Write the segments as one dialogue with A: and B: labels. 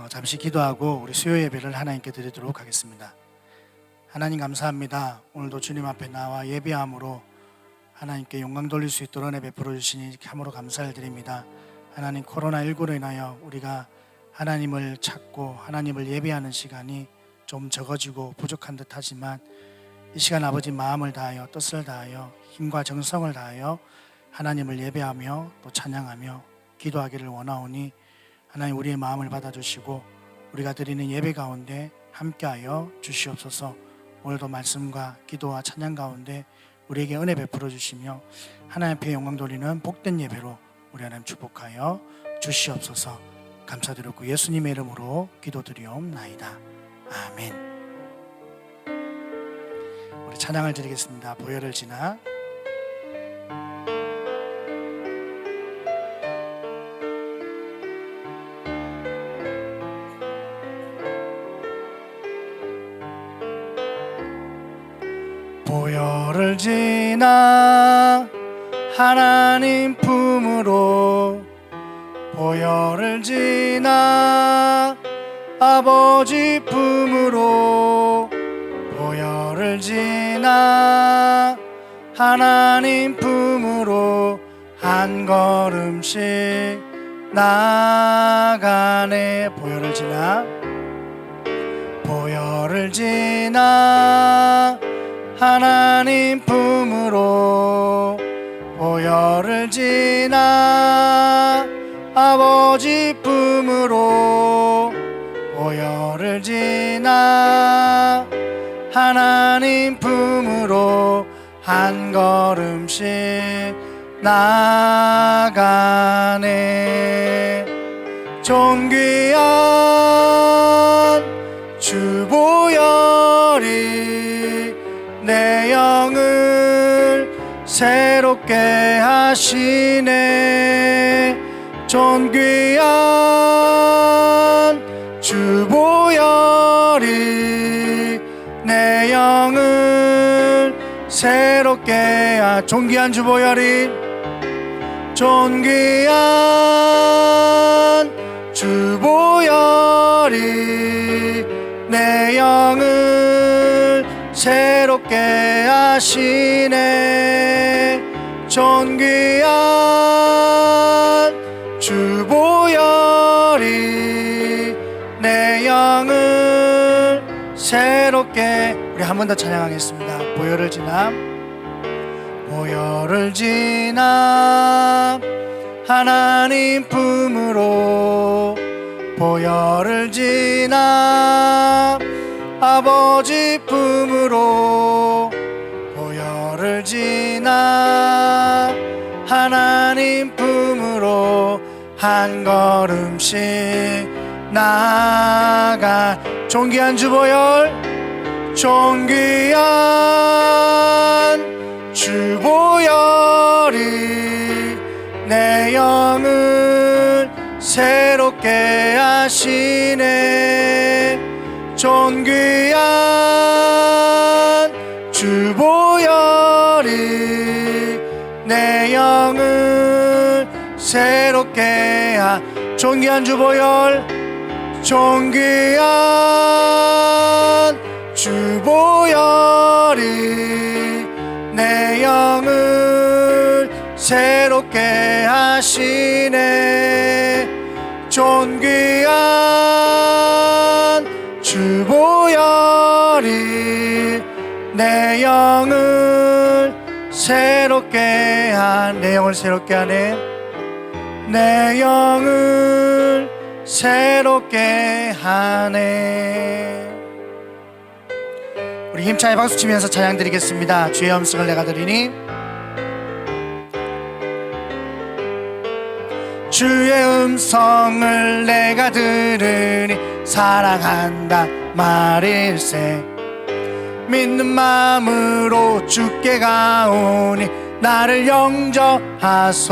A: 잠시 기도하고 우리 수요 예배를 하나님께 드리도록 하겠습니다. 하나님 감사합니다. 오늘도 주님 앞에 나와 예배함으로 하나님께 영광 돌릴 수 있도록 은혜 베풀어 주시니 참으로 감사를 드립니다. 하나님, 코로나19로 인하여 우리가 하나님을 찾고 하나님을 예배하는 시간이 좀 적어지고 부족한 듯 하지만 이 시간 아버지 마음을 다하여 뜻을 다하여 힘과 정성을 다하여 하나님을 예배하며 또 찬양하며 기도하기를 원하오니 하나님, 우리의 마음을 받아주시고 우리가 드리는 예배 가운데 함께하여 주시옵소서. 오늘도 말씀과 기도와 찬양 가운데 우리에게 은혜 베풀어 주시며 하나님 앞에 영광 돌리는 복된 예배로 우리 하나님 축복하여 주시옵소서. 감사드렸고 예수님의 이름으로 기도드리옵나이다. 아멘. 우리 찬양을 드리겠습니다. 보혈을 지나. 보혈을 지나 하나님 품으로, 보혈을 지나 아버지 품으로, 보혈을 지나 하나님 품으로 한 걸음씩 나아가네. 보혈을 지나, 보혈을 지나 하나님 품으로, 보혈을 지나 아버지 품으로, 보혈을 지나 하나님 품으로 한 걸음씩 나아가네. 존귀한 주 보혈이 내 영을 새롭게 하시네. 존귀한 주 보혈이 내 영을 새롭게 존귀한 주 보혈이, 존귀한 주 보혈이 내 영을 새롭게 하시네. 존귀한 주 보혈이 내 영을 새롭게. 우리 한 번 더 찬양하겠습니다. 보혈을 지나, 보혈을 지나 하나님 품으로, 보혈을 지나 아버지 품으로, 보혈을 지나 하나님 품으로 한 걸음씩 나아가. 존귀한 주 보혈, 존귀한 주 보혈이 내 영을 새롭게 하시네. 존귀한 주 보혈이 내 영을 새롭게 존귀한 주 보혈, 존귀한 주 보혈이 내 영을 새롭게 하시네. 존귀한 주 보혈이 내 영을 새롭게 내 영을 새롭게 하네. 내 영을 새롭게 하네. 우리 힘차게 박수치면서 찬양 드리겠습니다. 주의 음성을 내가 들으니, 주의 음성을 내가 들으니 사랑한다 말일세. 믿는 마음으로 주께 가오니 나를 영접하소서.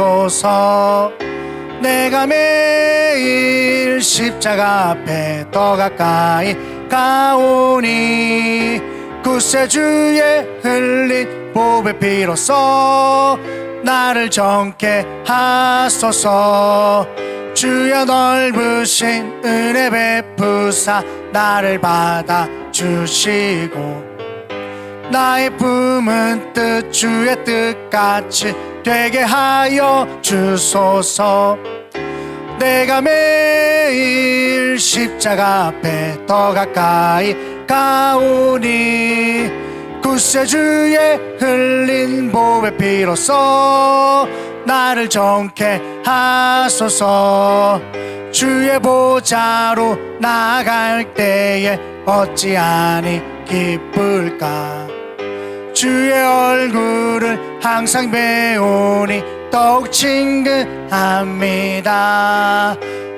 A: 내가 매일 십자가 앞에 더 가까이 가오니 구세주의 흘린 보배 피로써 나를 정케 하소서. 주여 넓으신 은혜 베푸사 나를 받아주시고 나의 품은 뜻 주의 뜻같이 되게 하여 주소서. 내가 매일 십자가 앞에 더 가까이 가오니 구세주의 흘린 보배 피로써 나를 정케 하소서. 주의 보좌로 나아갈 때에 어찌하니 기쁠까. 주의 얼굴을 항상 배우니 더욱 친근합니다.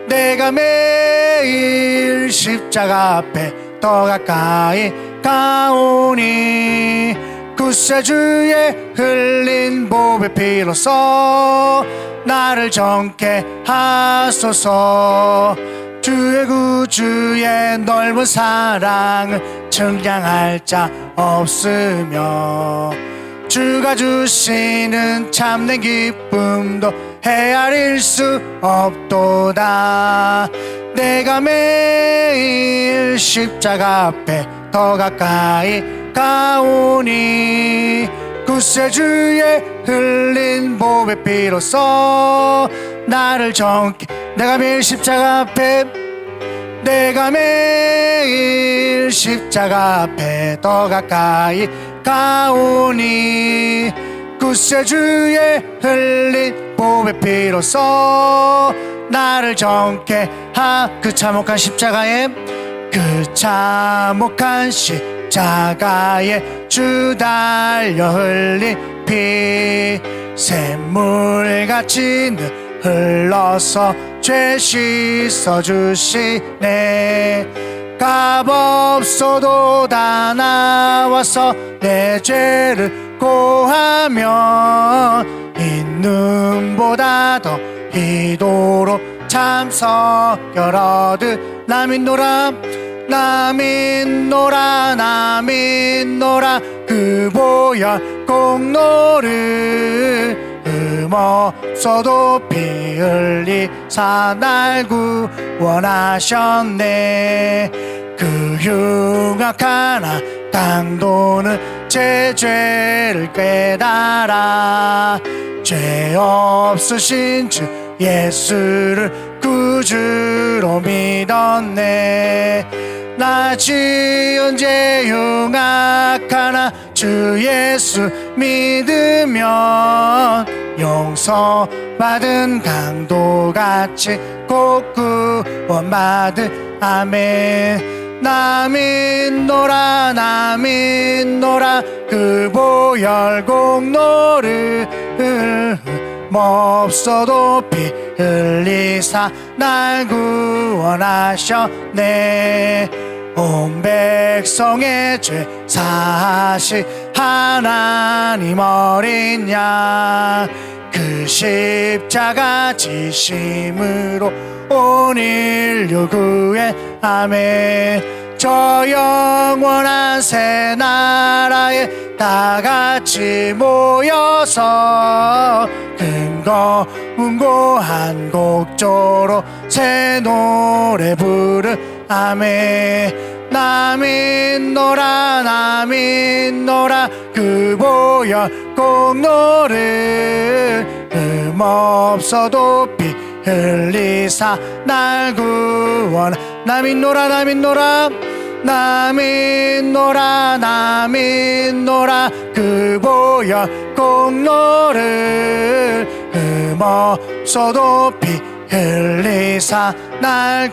A: 내가 매일 십자가 앞에 더 가까이 가오니 구세주의 흘린 보배 피로써 나를 정케 하소서. 주의 구주의 넓은 사랑을 측량할 자 없으며 주가 주시는 참된 기쁨도 헤아릴 수 없도다. 내가 매일 십자가 앞에 더 가까이 가오니 구세주의 흘린 보배 피로써 나를 정케. 내가 매일 십자가 앞에 내가 매일 십자가 앞에 더 가까이 가오니 구세주의 흘린 보배 피로써 나를 정케 그 참혹한 십자가에 그 참혹한 십자가에 주 달려 흘린 피 샘물같이 흘러서 죄 씻어주시네. 값 없어도 다 나와서 내 죄를 고하면 있는보다 더 이도록 참석열 얻으. 나 믿노라 나 믿노라 나 믿노라 그 보혈 공로를 없어도 피 흘리사 날 구원하셨네. 그 흉악한 강도는 제 죄를 깨달아 죄 없으신 주 예수를 구주로 믿었네. 나 지은 죄 흉악하나 주 예수 믿으면 용서받은 강도같이 꼭 구원받을. 아멘. 나 믿노라 나 믿노라 그 보혈 공로를 없어도 피 흘리사 날 구원하셨네. 온 백성의 죄 사하시 하나님 어린 양 그 십자가 지심으로 온 인류 구해. 아멘. 저 영원한 새 나라에 다 같이 모여서 근거 문고한 곡조로 새 노래 부르. 아멘. 나 믿노라 나 믿노라 그 보혈 공로를 없어도 피 흘리사 날 구원. 나 믿노라 나 믿노라 나 믿노라 나 믿노라 그 보혈 공로를 없어도 피 흘리사 날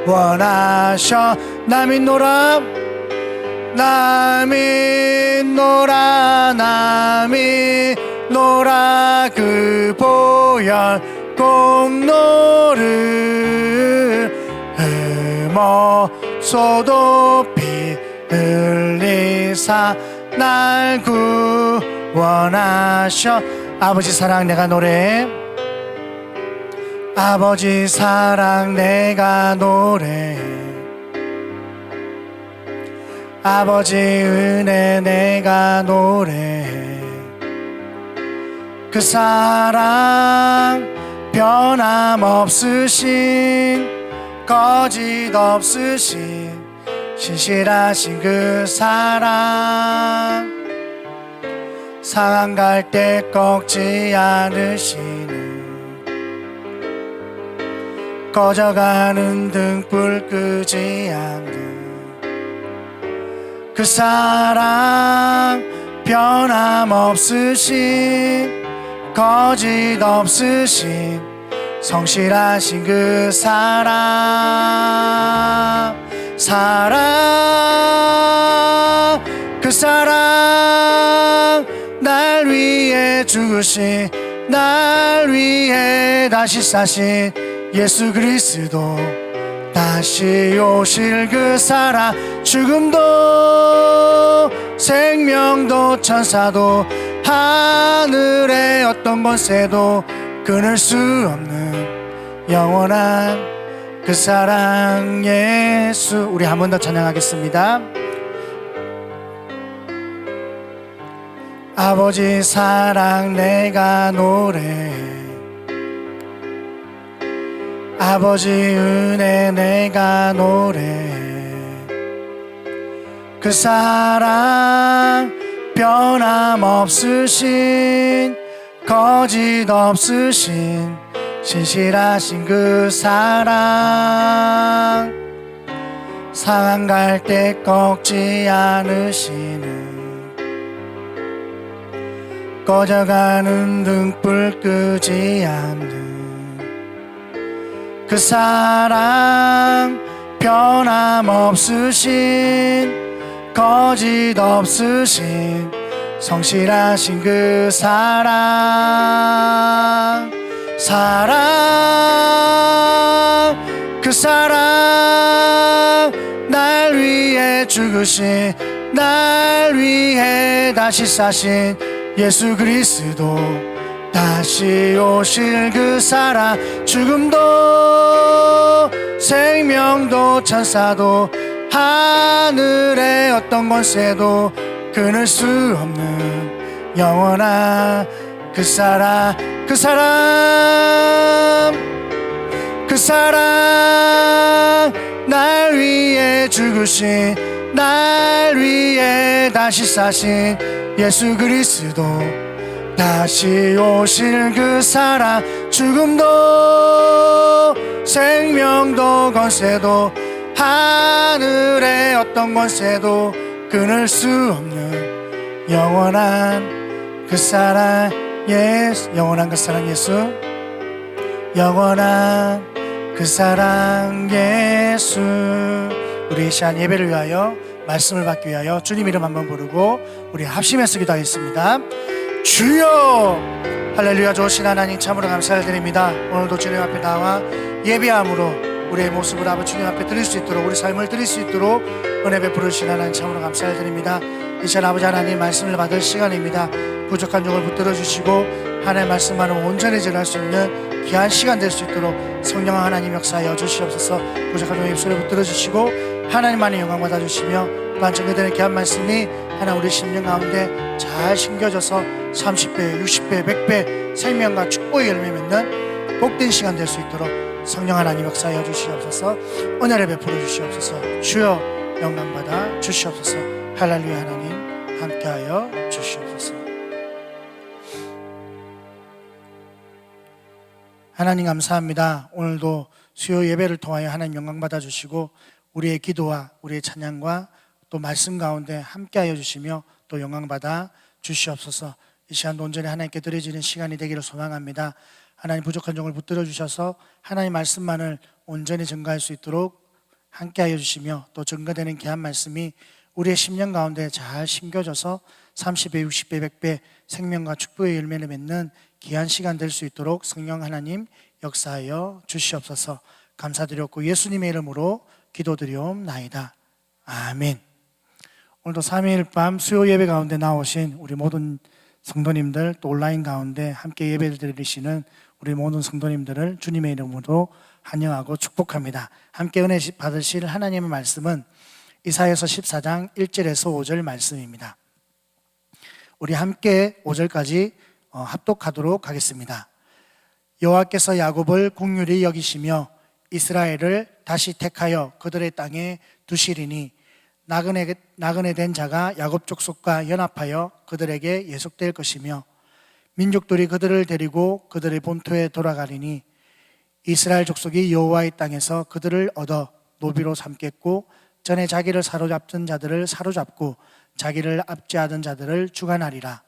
A: 구원하셔. 나 믿노라 나 믿노라 나 믿노라 그 보혈 공로를 없어도 피 흘리사 날 구원하셔. 아버지 사랑 내가 노래해. 아버지 사랑 내가 노래해. 아버지 은혜 내가 노래해. 그 사랑 변함없으신 거짓 없으신 신실하신 그 사랑 상한 갈 때 꺾지 않으시는 꺼져가는 등불 끄지 않는 그 사랑 변함없으신 거짓 없으신 성실하신 그 사랑 그 사랑 날 위해 죽으신 날 위해 다시 사신 예수 그리스도 다시 오실 그 사랑 죽음도 생명도 천사도 하늘의 어떤 권세도 끊을 수 없는 영원한 그 사랑 예수. 우리 한 번 더 찬양하겠습니다. 아버지 사랑 내가 노래해 아버지 은혜 내가 노래해 그 사랑 변함없으신 거짓 없으신 신실하신 그 사랑 상한 갈 때 꺾지 않으시는 꺼져가는 등불 끄지 않는 그 사랑 변함없으신 거짓 없으신 성실하신 그 사랑 그 사랑 날 위해 죽으신 날 위해 다시 사신 예수 그리스도 다시 오실 그 사랑 죽음도 생명도 천사도 하늘의 어떤 권세도 끊을 수 없는 영원한 그 사랑 날 위해 죽으신 날 위해 다시 사신 예수 그리스도 다시 오실 그 사랑 죽음도 생명도 권세도 하늘의 어떤 권세도 끊을 수 없는 영원한 그 사랑 예수 영원한 그 사랑 예수 영원한 그 사랑 예수. 우리 이 시간 예배를 위하여 말씀을 받기 위하여 주님 이름 한번 부르고 우리 합심해서 기도하겠습니다. 주여 할렐루야. 좋으신 하나님 참으로 감사드립니다. 오늘도 주님 앞에 나와 예배함으로 우리의 모습을 아버지 주님 앞에 드릴 수 있도록 우리 삶을 드릴 수 있도록 은혜 베풀어 주신 하나님 참으로 감사드립니다. 이 시간 아버지 하나님 말씀을 받을 시간입니다. 부족한 종을 붙들어 주시고 하나님의 말씀만을 온전히 전할 수 있는 귀한 시간 될 수 있도록 성령 하나님 역사하여 주시옵소서. 부족한 종의 입술을 붙들어 주시고 하나님만의 영광 받아 주시며 또한 전개되는 귀한 말씀이 하나 우리 심령 가운데 잘 심겨져서 30배, 60배, 100배 생명과 축복의 열매 맺는 복된 시간 될 수 있도록 성령 하나님 역사하여 주시옵소서. 은혜를 베풀어 주시옵소서. 주여 영광 받아 주시옵소서. 할렐루야. 하나님 함께하여 주시옵소서. 하나님 감사합니다. 오늘도 수요 예배를 통하여 하나님 영광 받아 주시고 우리의 기도와 우리의 찬양과 또 말씀 가운데 함께하여 주시며 또 영광 받아 주시옵소서. 이 시간도 온전히 하나님께 드려지는 시간이 되기를 소망합니다. 하나님 부족한 종을 붙들어 주셔서 하나님 말씀만을 온전히 증거할 수 있도록 함께하여 주시며 또 증거되는 귀한 말씀이 우리의 심령 가운데 잘 심겨져서 30배, 60배, 100배 생명과 축복의 열매를 맺는 귀한 시간 될 수 있도록 성령 하나님 역사하여 주시옵소서. 감사드렸고 예수님의 이름으로 기도드리옵나이다. 아멘. 오늘도 3일 밤 수요 예배 가운데 나오신 우리 모든 성도님들 또 온라인 가운데 함께 예배를 드리시는 우리 모든 성도님들을 주님의 이름으로 환영하고 축복합니다. 함께 은혜 받으실 하나님의 말씀은 이사야서 14장 1절에서 5절 말씀입니다. 우리 함께 5절까지 합독하도록 하겠습니다. 여호와께서 야곱을 긍휼히 여기시며 이스라엘을 다시 택하여 그들의 땅에 두시리니 나그네 된 자가 야곱 족속과 연합하여 그들에게 예속될 것이며 민족들이 그들을 데리고 그들의 본토에 돌아가리니 이스라엘 족속이 여호와의 땅에서 그들을 얻어 노비로 삼겠고 전에 자기를 사로잡던 자들을 사로잡고 자기를 압제하던 자들을 주관하리라.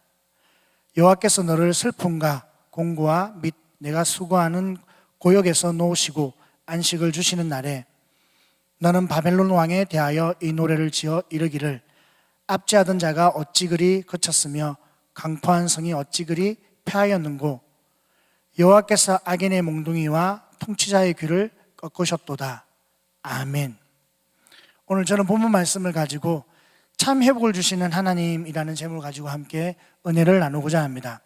A: 여호와께서 너를 슬픔과 공고와 및 내가 수고하는 고역에서 놓으시고 안식을 주시는 날에 너는 바벨론 왕에 대하여 이 노래를 지어 이르기를 압제하던 자가 어찌 그리 그쳤으며 강포한 성이 어찌 그리 패하였는고 여호와께서 악인의 몽둥이와 통치자의 귀를 꺾으셨도다. 아멘. 오늘 저는 본문 말씀을 가지고 참 회복을 주시는 하나님이라는 제목을 가지고 함께 은혜를 나누고자 합니다.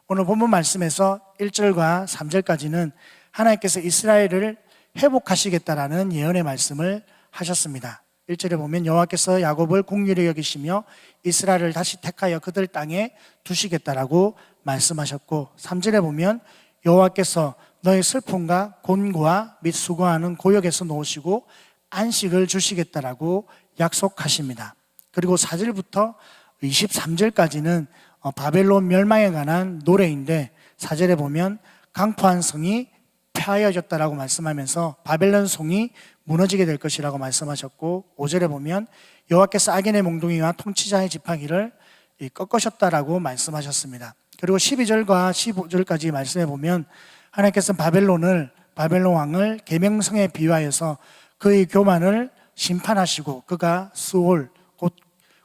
A: 오늘 본문 말씀에서 1절과 3절까지는 하나님께서 이스라엘을 회복하시겠다라는 예언의 말씀을 하셨습니다. 1절에 보면 여호와께서 야곱을 긍휼히 여기시며 이스라엘을 다시 택하여 그들 땅에 두시겠다라고 말씀하셨고 3절에 보면 여호와께서 너의 슬픔과 곤고와 및 수고하는 고역에서 놓으시고 안식을 주시겠다라고 약속하십니다. 그리고 4절부터 23절까지는 바벨론 멸망에 관한 노래인데 4절에 보면 강포한 성이 패하여졌다라고 말씀하면서 바벨론 성이 무너지게 될 것이라고 말씀하셨고 5절에 보면 여호와께서 악인의 몽둥이와 통치자의 지팡이를 꺾으셨다라고 말씀하셨습니다. 그리고 12절과 15절까지 말씀해 보면 하나님께서 바벨론 왕을 계명성에 비유하여서 그의 교만을 심판하시고 그가 수올 곧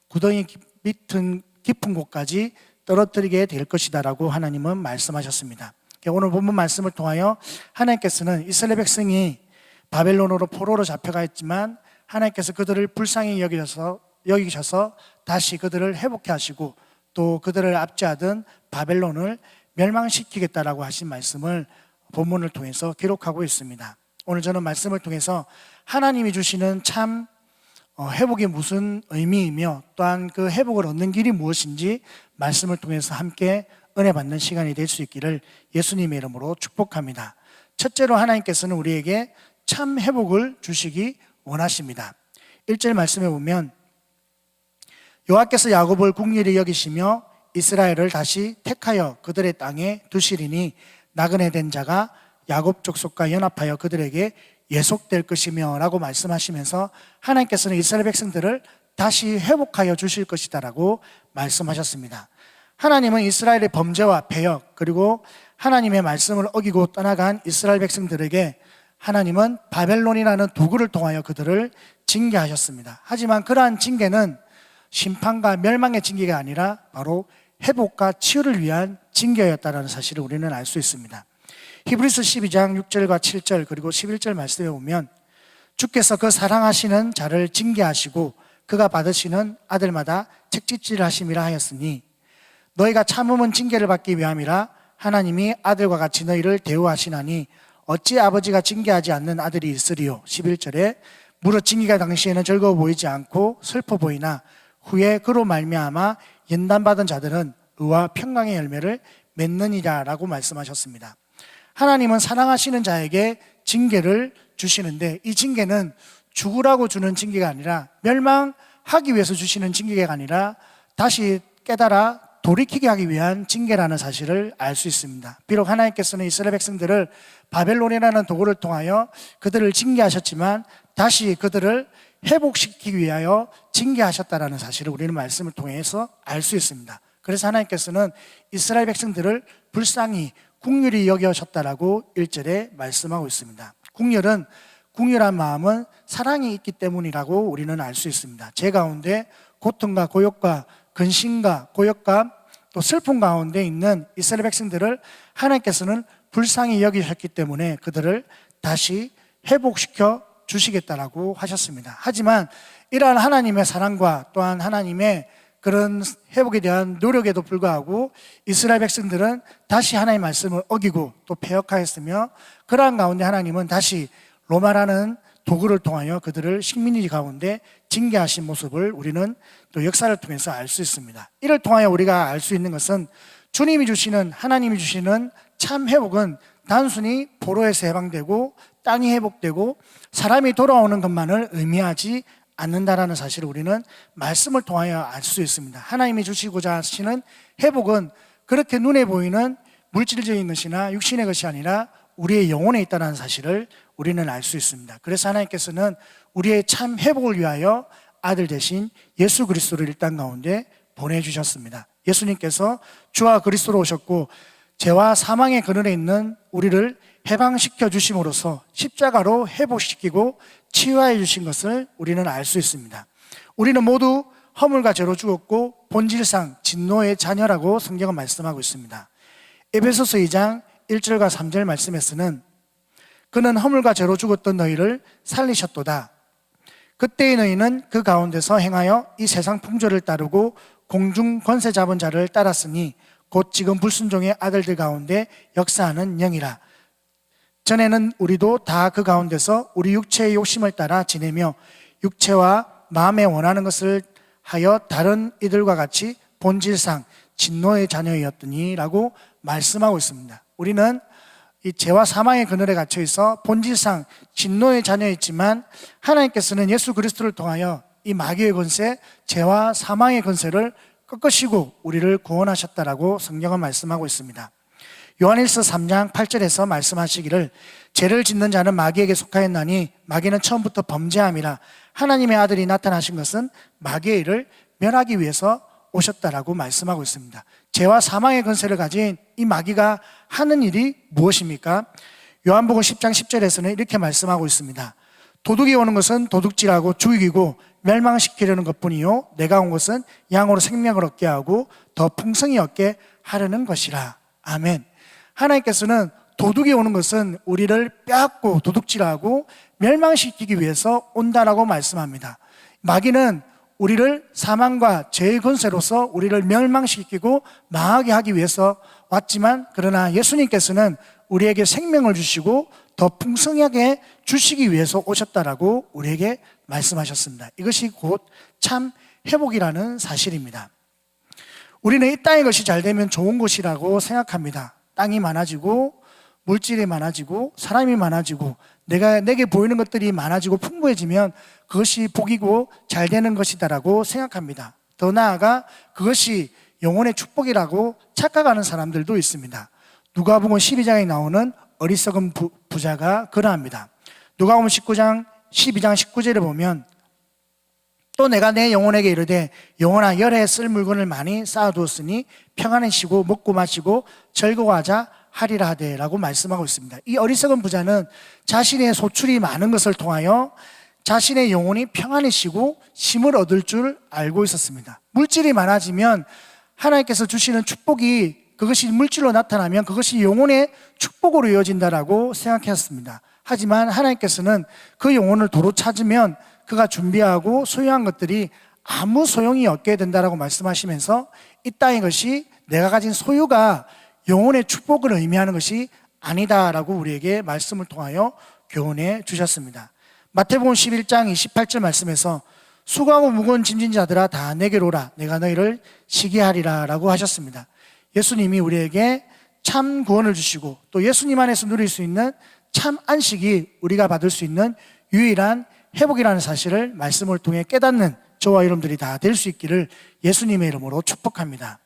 A: 구덩이 밑은 깊은 곳까지 떨어뜨리게 될 것이다라고 하나님은 말씀하셨습니다. 오늘 본문 말씀을 통하여 하나님께서는 이스라엘 백성이 바벨론으로 포로로 잡혀가 있지만 하나님께서 그들을 불쌍히 여기셔서 다시 그들을 회복해 하시고 또 그들을 압제하던 바벨론을 멸망시키겠다라고 하신 말씀을 본문을 통해서 기록하고 있습니다. 오늘 저는 말씀을 통해서 하나님이 주시는 참 회복이 무슨 의미이며 또한 그 회복을 얻는 길이 무엇인지 말씀을 통해서 함께 은혜 받는 시간이 될 수 있기를 예수님의 이름으로 축복합니다. 첫째로 하나님께서는 우리에게 참 회복을 주시기 원하십니다. 1절 말씀에 보면 여호와께서 야곱을 긍휼히 여기시며 이스라엘을 다시 택하여 그들의 땅에 두시리니 나그네 된 자가 야곱 족속과 연합하여 그들에게 예속될 것이며 라고 말씀하시면서 하나님께서는 이스라엘 백성들을 다시 회복하여 주실 것이다 라고 말씀하셨습니다. 하나님은 이스라엘의 범죄와 배역 그리고 하나님의 말씀을 어기고 떠나간 이스라엘 백성들에게 하나님은 바벨론이라는 도구를 통하여 그들을 징계하셨습니다. 하지만 그러한 징계는 심판과 멸망의 징계가 아니라 바로 회복과 치유를 위한 징계였다는 사실을 우리는 알 수 있습니다. 히브리서 12장 6절과 7절 그리고 11절 말씀에 보면 주께서 그 사랑하시는 자를 징계하시고 그가 받으시는 아들마다 책짓질을 하심이라 하였으니 너희가 참음은 징계를 받기 위함이라 하나님이 아들과 같이 너희를 대우하시나니 어찌 아버지가 징계하지 않는 아들이 있으리요. 11절에 무릇 징계가 당시에는 즐거워 보이지 않고 슬퍼 보이나 후에 그로 말미암아 연단받은 자들은 의와 평강의 열매를 맺느니라 라고 말씀하셨습니다. 하나님은 사랑하시는 자에게 징계를 주시는데 이 징계는 죽으라고 주는 징계가 아니라 멸망하기 위해서 주시는 징계가 아니라 다시 깨달아 돌이키게 하기 위한 징계라는 사실을 알 수 있습니다. 비록 하나님께서는 이스라엘 백성들을 바벨론이라는 도구를 통하여 그들을 징계하셨지만 다시 그들을 회복시키기 위하여 징계하셨다라는 사실을 우리는 말씀을 통해서 알 수 있습니다. 그래서 하나님께서는 이스라엘 백성들을 불쌍히 긍휼히 여기셨다라고 1절에 말씀하고 있습니다. 긍휼한 마음은 사랑이 있기 때문이라고 우리는 알 수 있습니다. 제 가운데 고통과 고역과 근심과 고역과 또 슬픔 가운데 있는 이스라엘 백성들을 하나님께서는 불쌍히 여기셨기 때문에 그들을 다시 회복시켜 주시겠다라고 하셨습니다. 하지만 이러한 하나님의 사랑과 또한 하나님의 그런 회복에 대한 노력에도 불구하고 이스라엘 백성들은 다시 하나님의 말씀을 어기고 또 패역하였으며 그러한 가운데 하나님은 다시 로마라는 도구를 통하여 그들을 식민지 가운데 징계하신 모습을 우리는 또 역사를 통해서 알 수 있습니다. 이를 통하여 우리가 알 수 있는 것은 주님이 주시는 하나님이 주시는 참 회복은 단순히 포로에서 해방되고 땅이 회복되고 사람이 돌아오는 것만을 의미하지 않는다라는 사실을 우리는 말씀을 통하여 알 수 있습니다. 하나님이 주시고자 하시는 회복은 그렇게 눈에 보이는 물질적인 것이나 육신의 것이 아니라 우리의 영혼에 있다는 사실을 우리는 알 수 있습니다. 그래서 하나님께서는 우리의 참 회복을 위하여 아들 대신 예수 그리스도를 이 땅 가운데 보내주셨습니다. 예수님께서 주와 그리스도로 오셨고 죄와 사망의 그늘에 있는 우리를 해방시켜 주심으로써 십자가로 회복시키고 치유하여 주신 것을 우리는 알 수 있습니다. 우리는 모두 허물과 죄로 죽었고 본질상 진노의 자녀라고 성경은 말씀하고 있습니다. 에베소서 2장 1절과 3절 말씀에서는 그는 허물과 죄로 죽었던 너희를 살리셨도다. 그때의 너희는 그 가운데서 행하여 이 세상 풍조를 따르고 공중 권세 잡은 자를 따랐으니 곧 지금 불순종의 아들들 가운데 역사하는 영이라. 전에는 우리도 다 그 가운데서 우리 육체의 욕심을 따라 지내며 육체와 마음에 원하는 것을 하여 다른 이들과 같이 본질상 진노의 자녀였더니 라고 말씀하고 있습니다. 우리는 이 죄와 사망의 그늘에 갇혀 있어 본질상 진노의 자녀였지만 하나님께서는 예수 그리스도를 통하여 이 마귀의 권세, 죄와 사망의 권세를 꺾으시고 우리를 구원하셨다라고 성경은 말씀하고 있습니다. 요한일서 3장 8절에서 말씀하시기를 죄를 짓는 자는 마귀에게 속하였나니 마귀는 처음부터 범죄함이라. 하나님의 아들이 나타나신 것은 마귀의 일을 멸하기 위해서 오셨다라고 말씀하고 있습니다. 죄와 사망의 권세를 가진 이 마귀가 하는 일이 무엇입니까? 요한복음 10장 10절에서는 이렇게 말씀하고 있습니다. 도둑이 오는 것은 도둑질하고 죽이고 멸망시키려는 것뿐이요 내가 온 것은 양으로 생명을 얻게 하고 더 풍성히 얻게 하려는 것이라. 아멘. 하나님께서는 도둑이 오는 것은 우리를 빼앗고 도둑질하고 멸망시키기 위해서 온다라고 말씀합니다. 마귀는 우리를 사망과 죄의 권세로서 우리를 멸망시키고 망하게 하기 위해서 왔지만 그러나 예수님께서는 우리에게 생명을 주시고 더 풍성하게 주시기 위해서 오셨다라고 우리에게 말씀하셨습니다. 이것이 곧 참 회복이라는 사실입니다. 우리는 이 땅의 것이 잘 되면 좋은 것이라고 생각합니다. 땅이 많아지고 물질이 많아지고 사람이 많아지고 내게 보이는 것들이 많아지고 풍부해지면 그것이 복이고 잘 되는 것이다라고 생각합니다. 더 나아가 그것이 영혼의 축복이라고 착각하는 사람들도 있습니다. 누가복음 12장에 나오는 어리석은 부자가 그러합니다. 누가복음 12장 19절에 보면 또 내가 내 영혼에게 이르되 영혼아 열에 쓸 물건을 많이 쌓아두었으니 평안히 쉬고 먹고 마시고 즐거워하자 하리라 하되라고 말씀하고 있습니다. 이 어리석은 부자는 자신의 소출이 많은 것을 통하여 자신의 영혼이 평안히 쉬고 쉼을 얻을 줄 알고 있었습니다. 물질이 많아지면 하나님께서 주시는 축복이 그것이 물질로 나타나면 그것이 영혼의 축복으로 이어진다라고 생각했습니다. 하지만 하나님께서는 그 영혼을 도로 찾으면 그가 준비하고 소유한 것들이 아무 소용이 없게 된다라고 말씀하시면서 이 땅의 것이 내가 가진 소유가 영혼의 축복을 의미하는 것이 아니다라고 우리에게 말씀을 통하여 교훈해 주셨습니다. 마태복음 11장 28절 말씀에서 수고하고 무거운 짐진 자들아 다 내게로 오라 내가 너희를 쉬게 하리라 라고 하셨습니다. 예수님이 우리에게 참 구원을 주시고 또 예수님 안에서 누릴 수 있는 참 안식이 우리가 받을 수 있는 유일한 회복이라는 사실을 말씀을 통해 깨닫는 저와 여러분들이 다 될 수 있기를 예수님의 이름으로 축복합니다.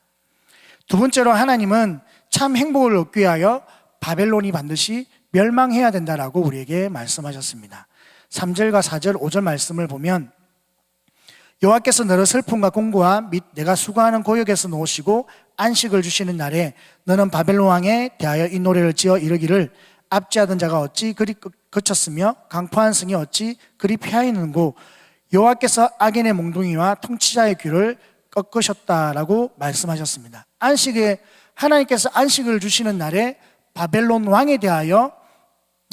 A: 두 번째로 하나님은 참 행복을 얻기 위하여 바벨론이 반드시 멸망해야 된다라고 우리에게 말씀하셨습니다. 3절과 4절, 5절 말씀을 보면 여호와께서 너를 슬픔과 공고와 및 내가 수고하는 고역에서 놓으시고 안식을 주시는 날에 너는 바벨론 왕에 대하여 이 노래를 지어 이르기를 압제하던 자가 어찌 그리 그쳤으며 강포한 성이 어찌 그리 피하였는고 여호와께서 악인의 몽둥이와 통치자의 귀를 꺾으셨다라고 말씀하셨습니다. 하나님께서 안식을 주시는 날에 바벨론 왕에 대하여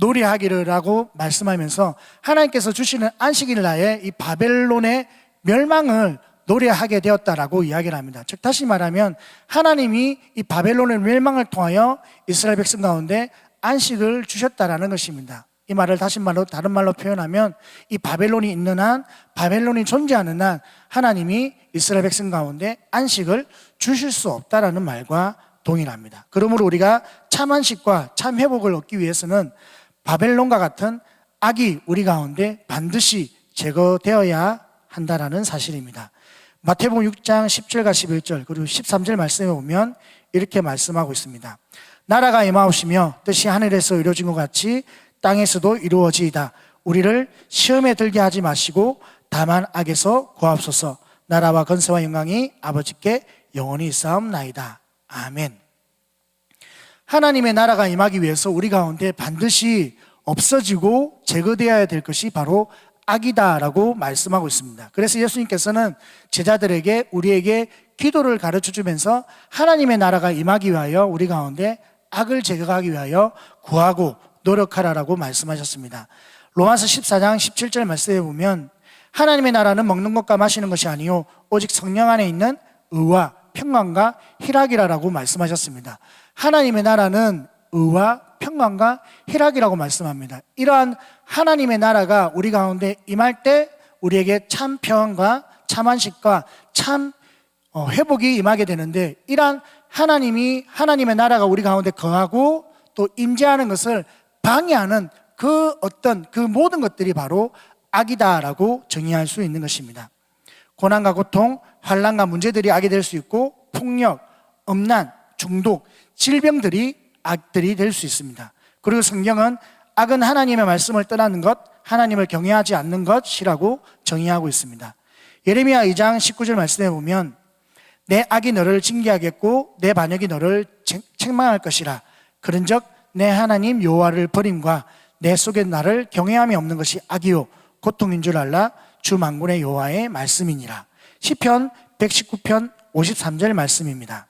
A: 노래하기를라고 말씀하면서 하나님께서 주시는 안식일 날에 이 바벨론의 멸망을 노래하게 되었다라고 이야기를 합니다. 즉 다시 말하면 하나님이 이 바벨론의 멸망을 통하여 이스라엘 백성 가운데 안식을 주셨다라는 것입니다. 이 말을 다른 말로 표현하면 이 바벨론이 있는 한, 바벨론이 존재하는 한 하나님이 이스라엘 백성 가운데 안식을 주실 수 없다라는 말과 동일합니다. 그러므로 우리가 참 안식과 참 회복을 얻기 위해서는 바벨론과 같은 악이 우리 가운데 반드시 제거되어야 한다라는 사실입니다. 마태복음 6장 10절과 11절 그리고 13절 말씀에 보면 이렇게 말씀하고 있습니다. 나라가 임하옵시며 뜻이 하늘에서 이루어진 것 같이 땅에서도 이루어지이다. 우리를 시험에 들게 하지 마시고 다만 악에서 구하옵소서. 나라와 권세와 영광이 아버지께 영원히 있사옵나이다. 아멘. 하나님의 나라가 임하기 위해서 우리 가운데 반드시 없어지고 제거되어야 될 것이 바로 악이다라고 말씀하고 있습니다. 그래서 예수님께서는 제자들에게 우리에게 기도를 가르쳐 주면서 하나님의 나라가 임하기 위하여 우리 가운데 악을 제거하기 위하여 구하고 노력하라라고 말씀하셨습니다. 로마서 14장 17절 말씀에 보면 하나님의 나라는 먹는 것과 마시는 것이 아니요 오직 성령 안에 있는 의와 평강과 희락이라고 말씀하셨습니다. 하나님의 나라는 의와 평강과 희락이라고 말씀합니다. 이러한 하나님의 나라가 우리 가운데 임할 때 우리에게 참 평안과 참 안식과 참 회복이 임하게 되는데, 이러한 하나님의 나라가 우리 가운데 거하고 또 임재하는 것을 방해하는 그 모든 것들이 바로 악이다라고 정의할 수 있는 것입니다. 고난과 고통, 환난과 문제들이 악이 될 수 있고, 폭력, 음란, 중독, 질병들이 악들이 될 수 있습니다. 그리고 성경은 악은 하나님의 말씀을 떠나는 것, 하나님을 경외하지 않는 것이라고 정의하고 있습니다. 예레미야 2장 19절 말씀에 보면 내 악이 너를 징계하겠고 내 반역이 너를 책망할 것이라. 그런즉 내 하나님 여호와를 버림과 내 속에 나를 경외함이 없는 것이 악이요 고통인 줄 알라. 주 만군의 여호와의 말씀이니라. 시편 119편 53절 말씀입니다.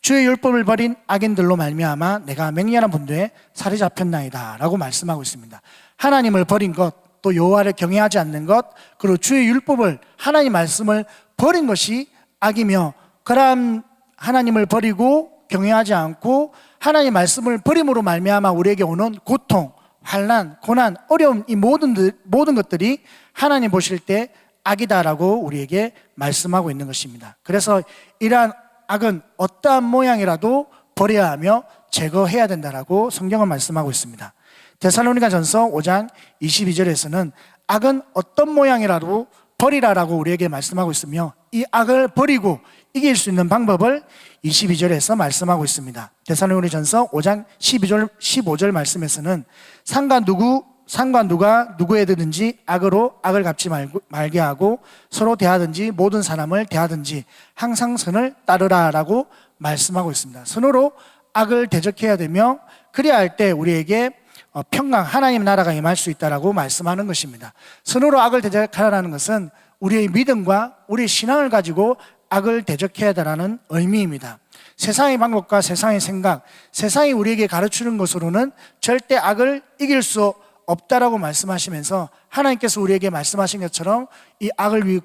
A: 주의 율법을 버린 악인들로 말미암아 내가 맹렬한 분노에 살이 잡혔나이다 라고 말씀하고 있습니다. 하나님을 버린 것, 또 여호와를 경외하지 않는 것, 그리고 주의 율법을, 하나님 말씀을 버린 것이 악이며, 그러한 하나님을 버리고 경외하지 않고 하나님 말씀을 버림으로 말미암아 우리에게 오는 고통, 환난, 고난, 어려움, 이 모든 것들이 하나님 보실 때 악이다라고 우리에게 말씀하고 있는 것입니다. 그래서 이러한 악은 어떠한 모양이라도 버려야 하며 제거해야 된다라고 성경은 말씀하고 있습니다. 데살로니가전서 5장 22절에서는 악은 어떤 모양이라도 버리라라고 우리에게 말씀하고 있으며, 이 악을 버리고 이길 수 있는 방법을 22절에서 말씀하고 있습니다. 데살로니가전서 5장 15절 말씀에서는 상관 누가 누구에든지 악으로 악을 갚지 말게 하고 서로 대하든지 모든 사람을 대하든지 항상 선을 따르라라고 말씀하고 있습니다. 선으로 악을 대적해야 되며, 그래야 할 때 우리에게 평강, 하나님 나라가 임할 수 있다라고 말씀하는 것입니다. 선으로 악을 대적하라는 것은 우리의 믿음과 우리의 신앙을 가지고 악을 대적해야 한다는 의미입니다. 세상의 방법과 세상의 생각, 세상이 우리에게 가르치는 것으로는 절대 악을 이길 수 없다라고 말씀하시면서 하나님께서 우리에게 말씀하신 것처럼 이 악을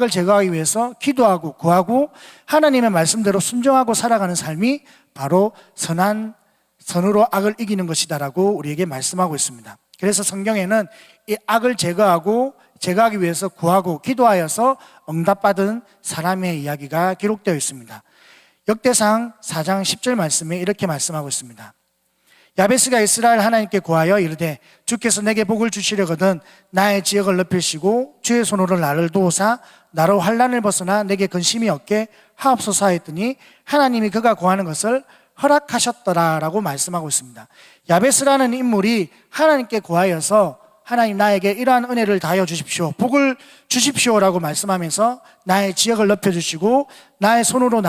A: 제거하기 위해서 기도하고 구하고 하나님의 말씀대로 순종하고 살아가는 삶이 바로 선으로 악을 이기는 것이다라고 우리에게 말씀하고 있습니다. 그래서 성경에는 이 악을 제거하기 위해서 구하고 기도하여서 응답받은 사람의 이야기가 기록되어 있습니다. 역대상 4장 10절 말씀에 이렇게 말씀하고 있습니다. 야베스가 이스라엘 하나님께 구하여 이르되 주께서 내게 복을 주시려거든 나의 지역을 넓히시고 주의 손으로 나를 도우사 나로 환난을 벗어나 내게 근심이 없게 하옵소서 하였더니 하나님이 그가 구하는 것을 허락하셨더라라고 말씀하고 있습니다. 야베스라는 인물이 하나님께 구하여서 하나님 나에게 이러한 은혜를 다하여 주십시오, 복을 주십시오라고 말씀하면서 나의 지역을 넓혀주시고 나의 손으로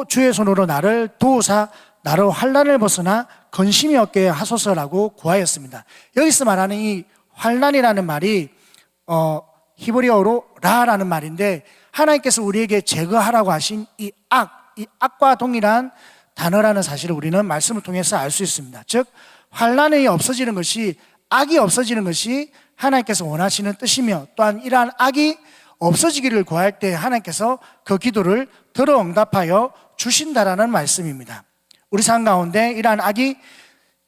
A: 주의 손으로 나를 도우사 나로 환난을 벗어나 근심이 없게 하소서라고 구하였습니다. 여기서 말하는 이 환난이라는 말이 히브리어로 라라는 말인데, 하나님께서 우리에게 제거하라고 하신 이 악과 동일한 단어라는 사실을 우리는 말씀을 통해서 알 수 있습니다. 즉 환난이 없어지는 것이, 악이 없어지는 것이 하나님께서 원하시는 뜻이며, 또한 이러한 악이 없어지기를 구할 때 하나님께서 그 기도를 들어 응답하여 주신다라는 말씀입니다. 우리 삶 가운데 이러한 악이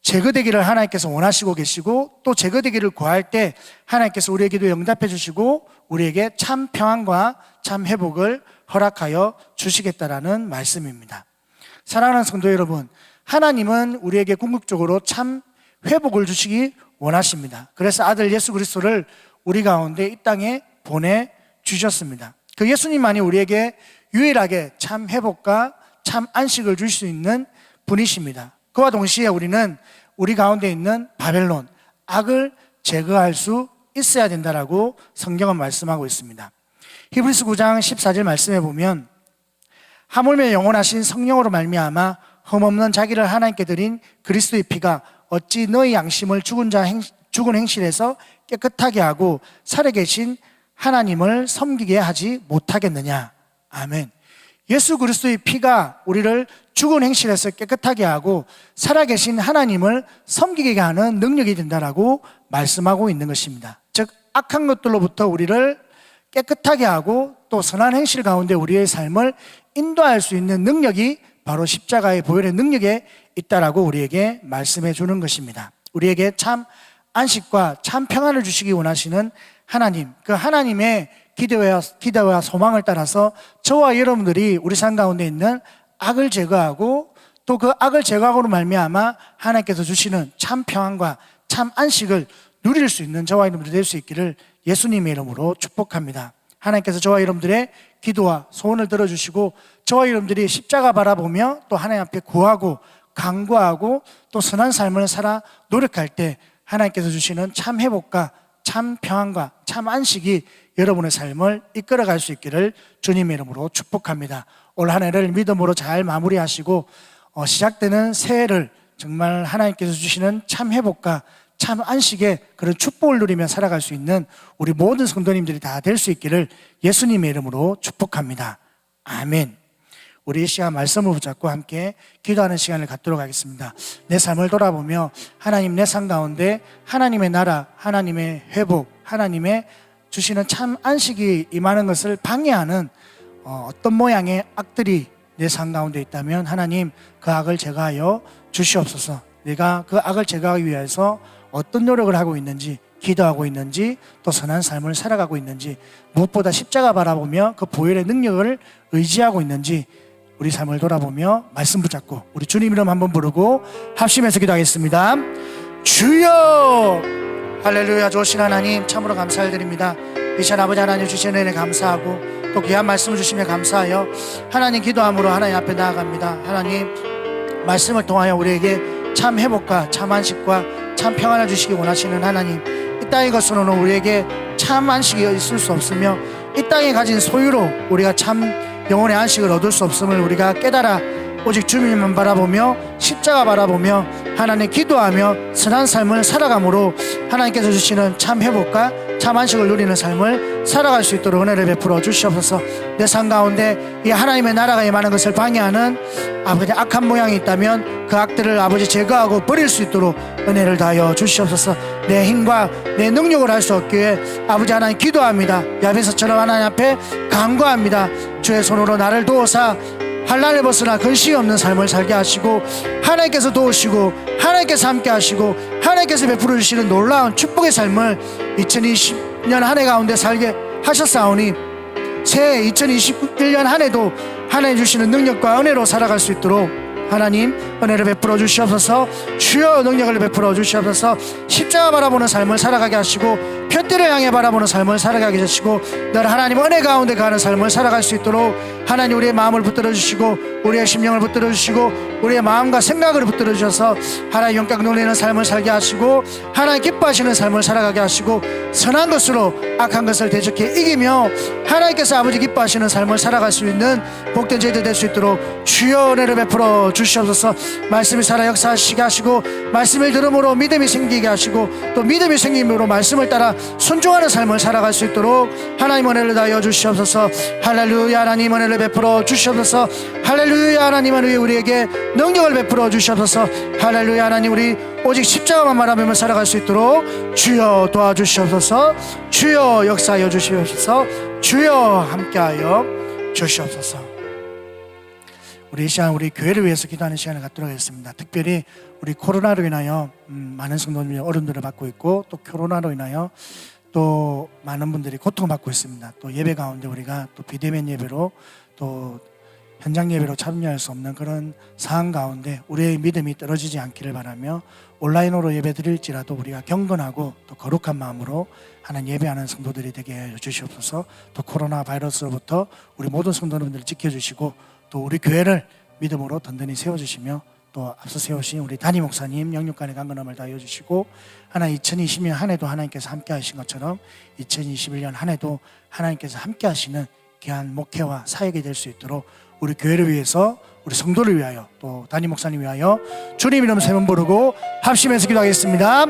A: 제거되기를 하나님께서 원하시고 계시고, 또 제거되기를 구할 때 하나님께서 우리의 기도에 응답해 주시고 우리에게 참 평안과 참 회복을 허락하여 주시겠다라는 말씀입니다. 사랑하는 성도 여러분, 하나님은 우리에게 궁극적으로 참 회복을 주시기 원하십니다. 그래서 아들 예수 그리스도를 우리 가운데 이 땅에 보내주셨습니다. 그 예수님만이 우리에게 유일하게 참 회복과 참 안식을 줄 수 있는 분이십니다. 그와 동시에 우리는 우리 가운데 있는 바벨론, 악을 제거할 수 있어야 된다라고 성경은 말씀하고 있습니다. 히브리서 9장 14절 말씀해 보면 하물며 영원하신 성령으로 말미암아 흠없는 자기를 하나님께 드린 그리스도의 피가 어찌 너희 양심을 죽은 행실에서 깨끗하게 하고 살아계신 하나님을 섬기게 하지 못하겠느냐. 아멘. 예수 그리스도의 피가 우리를 죽은 행실에서 깨끗하게 하고 살아계신 하나님을 섬기게 하는 능력이 된다라고 말씀하고 있는 것입니다. 즉 악한 것들로부터 우리를 깨끗하게 하고 또 선한 행실 가운데 우리의 삶을 인도할 수 있는 능력이 바로 십자가의 보혈의 능력에 있다라고 우리에게 말씀해 주는 것입니다. 우리에게 참 안식과 참 평안을 주시기 원하시는 하나님, 그 하나님의 기대와 소망을 따라서 저와 여러분들이 우리 삶 가운데 있는 악을 제거하고 또 그 악을 제거하고로 말미암아 하나님께서 주시는 참 평안과 참 안식을 누릴 수 있는 저와 여러분들이 될 수 있기를 예수님의 이름으로 축복합니다. 하나님께서 저와 여러분들의 기도와 소원을 들어주시고 저와 여러분들이 십자가 바라보며 또 하나님 앞에 구하고 간구하고 또 선한 삶을 살아 노력할 때 하나님께서 주시는 참 회복과 참 평안과 참 안식이 여러분의 삶을 이끌어갈 수 있기를 주님의 이름으로 축복합니다. 올 한 해를 믿음으로 잘 마무리하시고 시작되는 새해를 정말 하나님께서 주시는 참 회복과 참 안식의 그런 축복을 누리며 살아갈 수 있는 우리 모든 성도님들이 다 될 수 있기를 예수님의 이름으로 축복합니다. 아멘. 우리 이 시간 말씀을 붙잡고 함께 기도하는 시간을 갖도록 하겠습니다. 내 삶을 돌아보며 하나님 내 삶 가운데 하나님의 나라, 하나님의 회복, 하나님의 주시는 참 안식이 임하는 것을 방해하는 어떤 모양의 악들이 내 삶 가운데 있다면 하나님 그 악을 제거하여 주시옵소서. 내가 그 악을 제거하기 위해서 어떤 노력을 하고 있는지, 기도하고 있는지, 또 선한 삶을 살아가고 있는지, 무엇보다 십자가 바라보며 그 보혈의 능력을 의지하고 있는지 우리 삶을 돌아보며 말씀 붙잡고 우리 주님 이름 한번 부르고 합심해서 기도하겠습니다. 주여! 할렐루야. 좋으신 하나님 참으로 감사드립니다. 이 시간 아버지 하나님 주신 은혜 감사하고 또 귀한 말씀을 주시며 감사하여 하나님 기도함으로 하나님 앞에 나아갑니다. 하나님 말씀을 통하여 우리에게 참 회복과 참 안식과 참 평안을 주시기 원하시는 하나님, 이 땅의 것으로는 우리에게 참 안식이 있을 수 없으며 이 땅에 가진 소유로 우리가 참 영혼의 안식을 얻을 수 없음을 우리가 깨달아 오직 주님만 바라보며 십자가 바라보며 하나님 기도하며 선한 삶을 살아감으로 하나님께서 주시는 참 회복과 참 안식을 누리는 삶을 살아갈 수 있도록 은혜를 베풀어 주시옵소서. 내 삶 가운데 이 하나님의 나라가 임하는 것을 방해하는 아버지 악한 모양이 있다면 그 악들을 아버지 제거하고 버릴 수 있도록 은혜를 다하여 주시옵소서. 내 힘과 내 능력을 할 수 없기에 아버지 하나님 기도합니다. 야베스처럼 하나님 앞에 간구합니다. 주의 손으로 나를 도우사 환난을 벗어나 근심이 없는 삶을 살게 하시고 하나님께서 도우시고 하나님께서 함께 하시고 하나님께서 베풀어 주시는 놀라운 축복의 삶을 2020년 한 해 가운데 살게 하셨사오니 새해 2021년 한 해도 하나님 주시는 능력과 은혜로 살아갈 수 있도록 하나님 은혜를 베풀어 주시옵소서. 주여 능력을 베풀어 주시옵소서. 십자가 바라보는 삶을 살아가게 하시고 표대를 향해 바라보는 삶을 살아가게 하시고 늘 하나님 은혜 가운데 가는 삶을 살아갈 수 있도록 하나님 우리의 마음을 붙들어 주시고 우리의 심령을 붙들어 주시고 우리의 마음과 생각을 붙들어 주셔서 하나님 영광 놀리는 삶을 살게 하시고 하나님 기뻐하시는 삶을 살아가게 하시고 선한 것으로 악한 것을 대적해 이기며 하나님께서 아버지 기뻐하시는 삶을 살아갈 수 있는 복된 제자 될 수 있도록 주여 은혜를 베풀어 주시옵소서. 말씀이 살아 역사하시게 하시고 말씀을 들음으로 믿음이 생기게 하시고 또 믿음이 생김으로 말씀을 따라 순종하는 삶을 살아갈 수 있도록 하나님 은혜를 다하여 주시옵소서. 할렐루야. 하나님 은혜를 베풀어 주시옵소서. 할렐루야. 하나님은 우리에게 능력을 베풀어 주시옵소서. 할렐루야. 하나님 우리 오직 십자가만 말하며 살아갈 수 있도록 주여 도와주시옵소서. 주여 역사하여 주시옵소서. 주여 함께하여 주시옵소서. 우리 이 시간 우리 교회를 위해서 기도하는 시간을 갖도록 하겠습니다. 특별히 우리 코로나로 인하여 많은 성도님이 어려움들을 받고 있고 또 코로나로 인하여 또 많은 분들이 고통받고 있습니다. 또 예배 가운데 우리가 또 비대면 예배로 또 현장 예배로 참여할 수 없는 그런 상황 가운데 우리의 믿음이 떨어지지 않기를 바라며 온라인으로 예배 드릴지라도 우리가 경건하고 또 거룩한 마음으로 하나님 예배하는 성도들이 되게 하여 주시옵소서. 또 코로나 바이러스로부터 우리 모든 성도님들을 지켜주시고 또 우리 교회를 믿음으로 든든히 세워주시며 또 앞서 세우신 우리 담임 목사님 영육간의 강건함을 다하여 주시고 하나님 2020년 한 해도 하나님께서 함께 하신 것처럼 2021년 한 해도 하나님께서 함께 하시는 귀한 목회와 사역이 될 수 있도록 우리 교회를 위해서 우리 성도를 위하여 또 담임 목사님 위하여 주님 이름 세 번 부르고 합심해서 기도하겠습니다.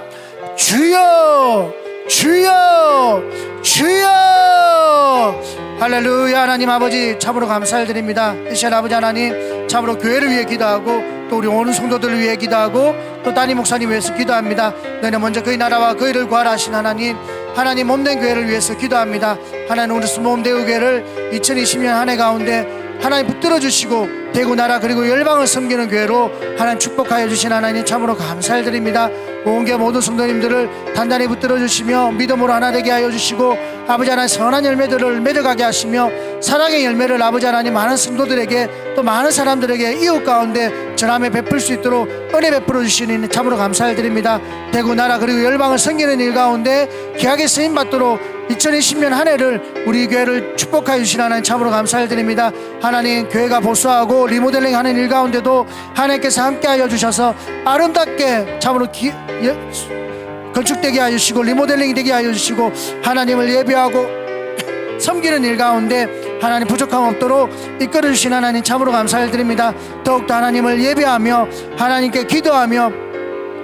A: 주여 주여 주여. 할렐루야. 하나님 아버지 참으로 감사드립니다. 이 시간 아버지 하나님 참으로 교회를 위해 기도하고 또 우리 오는 성도들을 위해 기도하고 또 담임 목사님 위해서 기도합니다. 너는 먼저 그의 나라와 그의를 구하라 하신 하나님 몸된 교회를 위해서 기도합니다. 하나님 우리 수모음대우교회를 2020년 한 해 가운데 하나님 붙들어 주시고 대구 나라 그리고 열방을 섬기는 교회로 하나님 축복하여 주신 하나님 참으로 감사드립니다. 온 교회 모든 성도님들을 단단히 붙들어 주시며 믿음으로 하나 되게 하여 주시고 아버지 하나님 선한 열매들을 맺어가게 하시며 사랑의 열매를 아버지 하나님 많은 성도들에게 또 많은 사람들에게 이웃 가운데 전함에 베풀 수 있도록 은혜 베풀어 주시니 참으로 감사드립니다. 대구 나라 그리고 열방을 섬기는 일 가운데 귀하게 쓰임 받도록 2020년 한 해를 우리 교회를 축복하여 주신 하나님 참으로 감사드립니다. 하나님 교회가 보수하고 리모델링 하는 일 가운데도 하나님께서 함께하여 주셔서 아름답게 참으로 건축되게 하여 주시고 리모델링이 되게 하여 주시고 하나님을 예배하고 섬기는 일 가운데 하나님 부족함 없도록 이끌어 주신 하나님 참으로 감사드립니다. 더욱더 하나님을 예배하며 하나님께 기도하며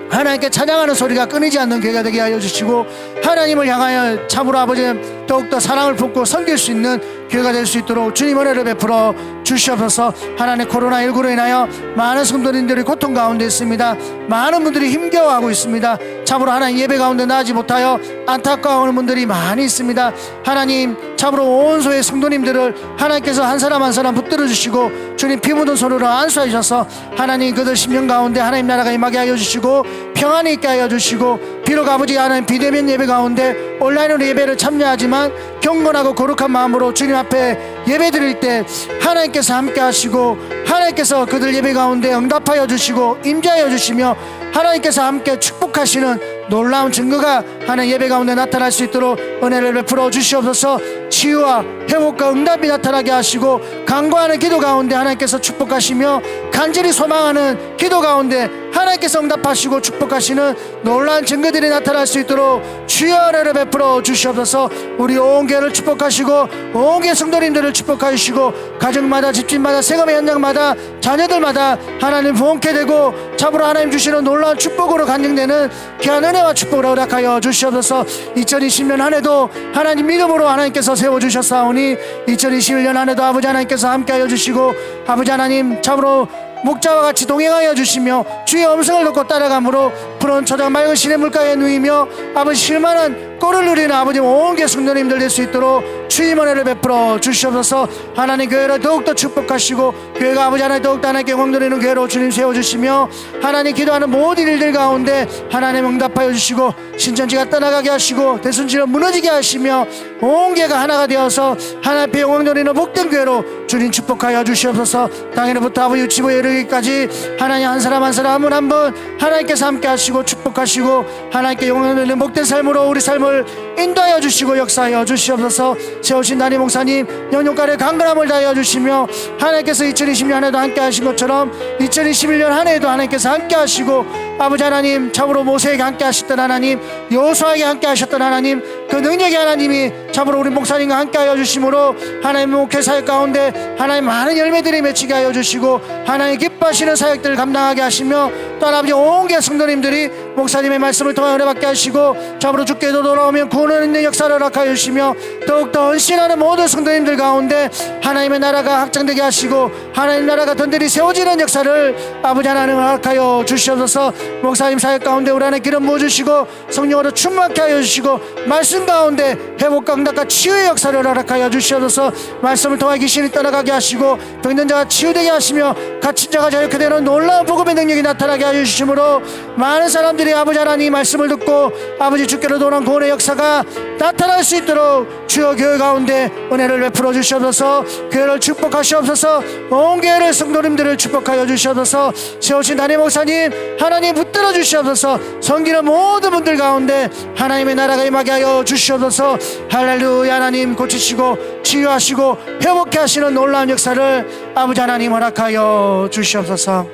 A: 하나님께 찬양하는 소리가 끊이지 않는 교회가 되게 하여 주시고 하나님을 향하여 참으로 아버지 더욱더 사랑을 품고 섬길 수 있는 교회가 될 수 있도록 주님 은혜를 베풀어 주시옵소서. 하나님 코로나19로 인하여 많은 성도님들이 고통 가운데 있습니다. 많은 분들이 힘겨워하고 있습니다. 참으로 하나님 예배 가운데 나가지 못하여 안타까워하는 분들이 많이 있습니다. 하나님 참으로 온 소의 성도님들을 하나님께서 한 사람 한 사람 붙들어 주시고 주님 피 묻은 손으로 안수해 주셔서 하나님 그들 심령 가운데 하나님 나라가 임하게 하여 주시고 평안이 있게 하여 주시고 비록 아버지 하나님 비대면 예배 가운데 온라인으로 예배를 참여하지만 경건하고 거룩한 마음으로 주님 앞에 예배 드릴 때 하나님께서 함께 하시고 하나님께서 그들 예배 가운데 응답하여 주시고 임재하여 주시며 하나님께서 함께 축복하시는 놀라운 증거가 하나님 예배 가운데 나타날 수 있도록 은혜를 베풀어 주시옵소서. 치유와 회복과 응답이 나타나게 하시고 간구하는 기도 가운데 하나님께서 축복하시며 간절히 소망하는 기도 가운데 하나님께서 응답하시고 축복하시는 놀라운 증거들이 나타날 수 있도록 주여 은혜를 베풀어 주시옵소서. 우리 온 교회를 축복하시고 온 교회 성도님들을 축복하여 주시고 가정마다 집집마다 세금의 현장마다 자녀들마다 하나님 부흥케 되고 참으로 하나님 주시는 놀라운 축복으로 간증되는 귀한 은혜와 축복을 허락하여 주시옵소서. 2020년 한 해도 하나님 믿음으로 하나님께서 세워주셨사오니 2021년 한 해도 아버지 하나님께서 함께하여 주시고 아버지 하나님 참으로 목자와 같이 동행하여 주시며 주의 음성을 듣고 따라감으로 푸른 초장 맑은 시냇 물가에 누이며 아버지 쉴만한 꼴을 누리는 아버지 온 교회 성도님들 될 수 있도록 주의 은혜를 베풀어 주시옵소서. 하나님 교회를 더욱더 축복하시고 교회가 아버지 하나님 더욱더 하나님께 영광 드리는 교회로 주님 세워주시며 하나님 기도하는 모든 일들 가운데 하나님 응답하여 주시고 신천지가 떠나가게 하시고 대순지를 무너지게 하시며 온 교회가 하나가 되어서 하나님 앞에 영광 드리는 복된 교회로 주님 축복하여 주시옵소서. 당일부터 아버지 유치부에 이르기까지 하나님 한 사람 한 사람 한 분 하나님께서 함께 하시고 축복하시고 하나님께 영광 드리는 복된 삶으로 우리 삶을 인도하여 주시고 역사하여 주시옵소서. 세우신 담임 목사님 영육간의 강건함을 다하여 주시며 하나님께서 2020년 한 해도 함께 하신 것처럼 2021년 한 해도 하나님께서 함께 하시고 아버지 하나님 참으로 모세에게 함께 하셨던 하나님 여호수아에게 함께 하셨던 하나님 그 능력의 하나님이 참으로 우리 목사님과 함께 하여 주심으로 하나님 목회 사역 가운데 하나님 많은 열매들이 맺히게 하여 주시고 하나님 기뻐하시는 사역들을 감당하게 하시며 또 아버지 온 교회 성도님들이 목사님의 말씀을 통해 은혜받게 하시고 참으로 주께도 돌아오면 구원을 있는 역사를 허락하여 주시며 더욱더 헌신하는 모든 성도님들 가운데 하나님의 나라가 확장되게 하시고 하나님 나라가 든든히 세워지는 역사를 아버지 하나님 허락하여 주시옵소서. 목사님 사역 가운데 우리 안에 기름 부어주시고 성령으로 충만케 하여 주시고 말씀 말씀 가운데 회복과 응답과 치유의 역사를 허락하여 주시옵소서. 말씀을 통하여 귀신이 떠나가게 하시고 병든 자가 치유되게 하시며 갇힌 자가 자유케 되는 놀라운 복음의 능력이 나타나게 하여 주심으로 많은 사람들이 아버지 하나님 말씀을 듣고 아버지 주께로 돌아온 구원의 역사가 나타날 수 있도록 주여 교회 가운데 은혜를 베풀어 주시옵소서. 교회를 축복하시옵소서. 온 교회를 성도님들을 축복하여 주시옵소서. 세우신 담임 목사님 하나님 붙들어 주시옵소서. 섬기는 모든 분들 가운데 하나님의 나라가 임하게 하여 주시옵소서. 할렐루야. 하나님 고치시고 치유하시고 회복케 하시는 놀라운 역사를 아버지 하나님 허락하여 주시옵소서.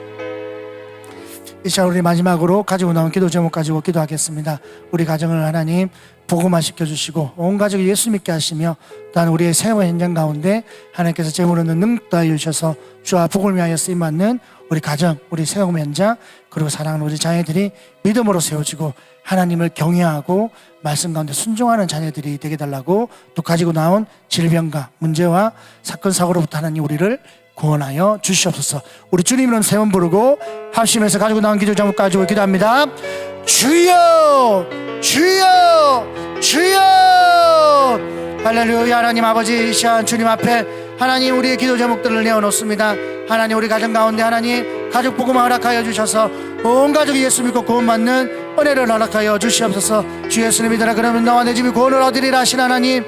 A: 이 시간 우리 마지막으로 가지고 나온 기도 제목 가지고 기도하겠습니다. 우리 가정을 하나님 복음화시켜 주시고 온 가족이 예수 믿게 하시며 또한 우리의 생활 현장 가운데 하나님께서 재물 얻는 능력도 하여 주셔서 주와 복을 위하여 쓰임받는 우리 가정, 우리 생활 현장 그리고 사랑하는 우리 자녀들이 믿음으로 세워지고 하나님을 경외하고 말씀 가운데 순종하는 자녀들이 되게 달라고 또 가지고 나온 질병과 문제와 사건 사고로부터 하나님 우리를 구원하여 주시옵소서. 우리 주님 이름 세 번 부르고 합심해서 가지고 나온 기도 제목 가지고 기도합니다. 주여 주여 주여. 할렐루야. 하나님 아버지 이 시간 주님 앞에 하나님 우리의 기도 제목들을 내어놓습니다. 하나님 우리 가정 가운데 하나님 가족 복음을 허락하여 주셔서 온 가족이 예수 믿고 구원받는 은혜를 허락하여 주시옵소서. 주 예수를 믿으라 그러면 너와 내 집이 구원을 얻으리라 하신 하나님